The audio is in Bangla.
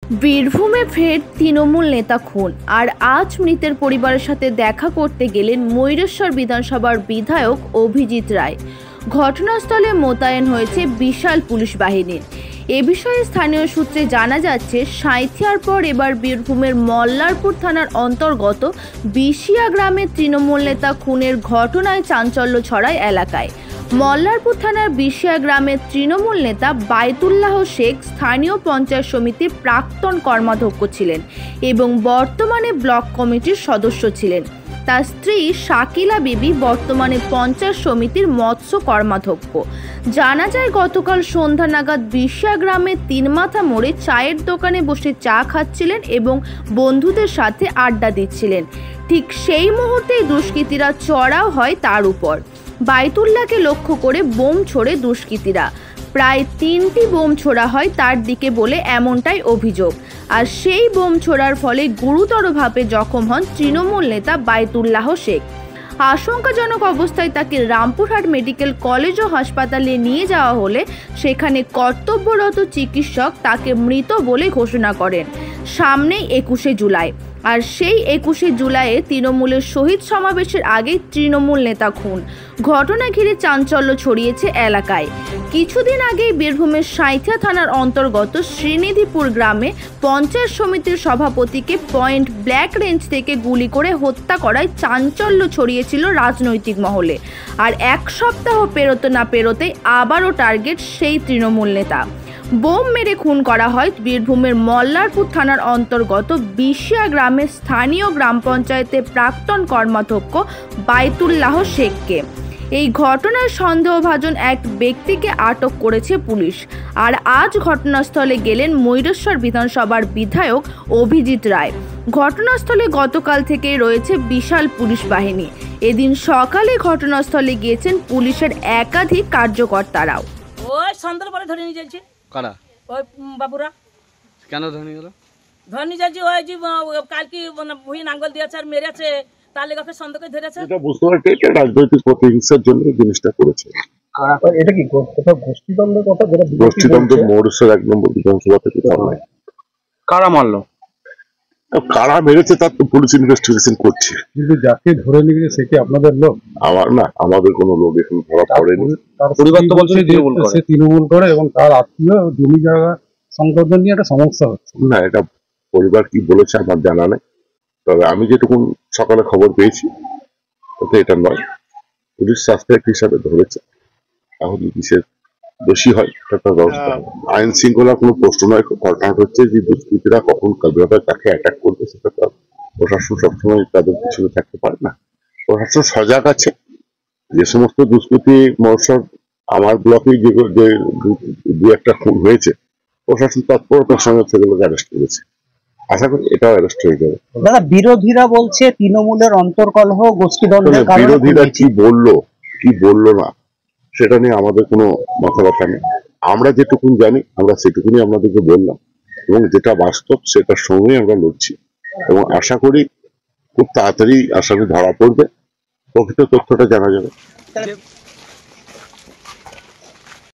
বীরভূমে ফের তৃণমূল নেতা খুন। আর আজ মৃতের পরিবারের সাথে দেখা করতে গেলেন ময়ূরেশ্বর বিধানসভার বিধায়ক অভিজিৎ রায়। ঘটনাস্থলে মোতায়েন হয়েছে বিশাল পুলিশ বাহিনীর। এ বিষয়ে স্থানীয় সূত্রে জানা যাচ্ছে, সাঁইথিয়ার পর এবার বীরভূমের মল্লারপুর থানার অন্তর্গত বিশিয়া গ্রামে তৃণমূল নেতা খুনের ঘটনায় চাঞ্চল্য ছড়ায় এলাকায়। মল্লারপুর থানার বিশিয়া গ্রামের তৃণমূল নেতা বায়তুল্লাহ শেখ স্থানীয় পঞ্চায়েত সমিতির প্রাক্তন কর্মাধ্যক্ষ ছিলেন এবং বর্তমানে ব্লক কমিটির সদস্য ছিলেন। তার স্ত্রী শাকিলা বিবি বর্তমানে পঞ্চায়েত সমিতির মৎস্য কর্মাধ্যক্ষ। জানা যায়, গতকাল সন্ধ্যা নাগাদ বিশিয়া গ্রামের তিনমাথা মোড়ে চায়ের দোকানে বসে চা খাচ্ছিলেন এবং বন্ধুদের সাথে আড্ডা দিচ্ছিলেন। ঠিক সেই মুহূর্তেই দুষ্কৃতীরা চড়াও হয় তার উপর। বায়তুল্লাহকে লক্ষ্য করে বোম ছোড়ে দুষ্কৃতীরা। প্রায় 3টি বোম ছোড়া হয় তার দিকে বলে এমনটাই অভিযোগ। আর সেই বোম ছোড়ার ফলে গুরুতরভাবে জখম হন তৃণমূল নেতা বায়তুল্লাহ শেখ। আশঙ্কাজনক অবস্থায় তাকে রামপুরহাট মেডিকেল কলেজ ও হাসপাতালে নিয়ে যাওয়া হলে সেখানে কর্তব্যরত চিকিৎসক তাকে মৃত বলে ঘোষণা করেন। সামনেই 21শে জুলাই, আর সেই 21শে জুলাইয়ে তৃণমূলের শহীদ সমাবেশের আগে তৃণমূল নেতা খুন। ঘটনা ঘিরে চাঞ্চল্য ছড়িয়েছে এলাকায়। কিছুদিন আগেই বীরভূমের সাঁইথিয়া থানার অন্তর্গত শ্রীনিধিপুর গ্রামে পঞ্চায়েত সমিতির সভাপতিকে পয়েন্ট ব্ল্যাক রেঞ্জ থেকে গুলি করে হত্যা করায় চাঞ্চল্য ছড়িয়েছিল রাজনৈতিক মহলে। আর এক সপ্তাহ পেরোতে না পেরোতেই আবারও টার্গেট সেই তৃণমূল নেতা। বোম মেরে খুন করা হয় বীরভূমের মল্লারপুর থানার অন্তর্গত বিশিয়া গ্রামের স্থানীয় গ্রাম পঞ্চায়েতের প্রাক্তন কর্মাধ্যক্ষ বায়তুল্লাহ শেখকে। এই ঘটনার সন্দেহভাজন এক ব্যক্তিকে আটক করেছে পুলিশ। আর আজ ঘটনাস্থলে গেলেন ময়ূরেশ্বর বিধানসভার বিধায়ক অভিজিৎ রায়। ঘটনাস্থলে গতকাল থেকেই রয়েছে বিশাল পুলিশ বাহিনী। এদিন সকালে ঘটনাস্থলে গিয়েছেন পুলিশের একাধিক কার্যকর্তারাও। ওই সন্ধ্যার পরে ধরে নিয়ে যাচ্ছে। কারা? ওই বাবুরা। কেন ধরে গেল? ধরে নিয়ে যাচ্ছে ওই যে কালকে ভুঁই নাঙ্গল দিয়েছে আর মেরেছে, তার লেগে সন্ধ্যাকে ধরেছে। এটা বুঝতে পারছি, এটা রাজনৈতিক প্রতিহিংসার জন্য জিনিসটা করেছে। এটা কি কোথাও গোষ্ঠীদ্বন্দ্বের কথা? যেটা গোষ্ঠীদ্বন্দ্ব ময়ূরেশ্বর 1 নম্বর বিধানসভা থেকে হয়। কারা মারলো? কারা মেরেছে তার তো পুলিশ ইনভেস্টিগেশন করছে। কিন্তু যাকে ধরে নিয়ে গেছে সে কি আপনাদের লোক? আমার না, আমাদের কোনো লোক এখন ধরা পড়েনি। তার পরিবার তো বলছে সে তৃণমূল করে এবং তার আত্মীয় জমি জায়গা সংশোধন নিয়ে একটা সমস্যা হচ্ছে। না, এটা পরিবার কি বলেছে আমার জানা নেই, তবে আমি যেটুকু সকালে খবর পেয়েছি তাতে এটা নয়। পুলিশ সাসপেক্ট হিসাবে ধরেছে। এখন যদি সে দোষী হয় তার ব্যবস্থা। আইন শৃঙ্খলা কোনো প্রশ্ন নয়। ঘটনা হচ্ছে যে দুষ্কৃতীরা কখন কাজে তাকে অ্যাটাক করবে সেটা তো প্রশাসন সবসময় তাদের পিছনে থাকতে পারে না। প্রশাসন সজাগ আছে। যে সমস্ত দুষ্কৃতী মহোৎসব আমার ব্লকে যে 2-1টা খুন হয়েছে, প্রশাসন তৎপরতার সঙ্গে সেগুলোকে অ্যারেস্ট করেছে। আশা করি এটাও অ্যারেস্ট হয়ে যাবে। দাদা, বিরোধীরা বলছে তৃণমূলের অন্তর্কলহ গোষ্ঠীদ্বন্দ্বের কারণে। বিরোধীরা কি বললো না সেটা নিয়ে আমাদের কোনো মাথা ব্যথা নেই। আমরা যেটুকু জানি আমরা সেটুকুনি আপনাদেরকে বললাম, এবং যেটা বাস্তব সেটার সঙ্গেই আমরা লড়ছি, এবং আশা করি খুব তাড়াতাড়ি আসামি ধরা পড়বে, প্রকৃত তথ্যটা জানা যাবে।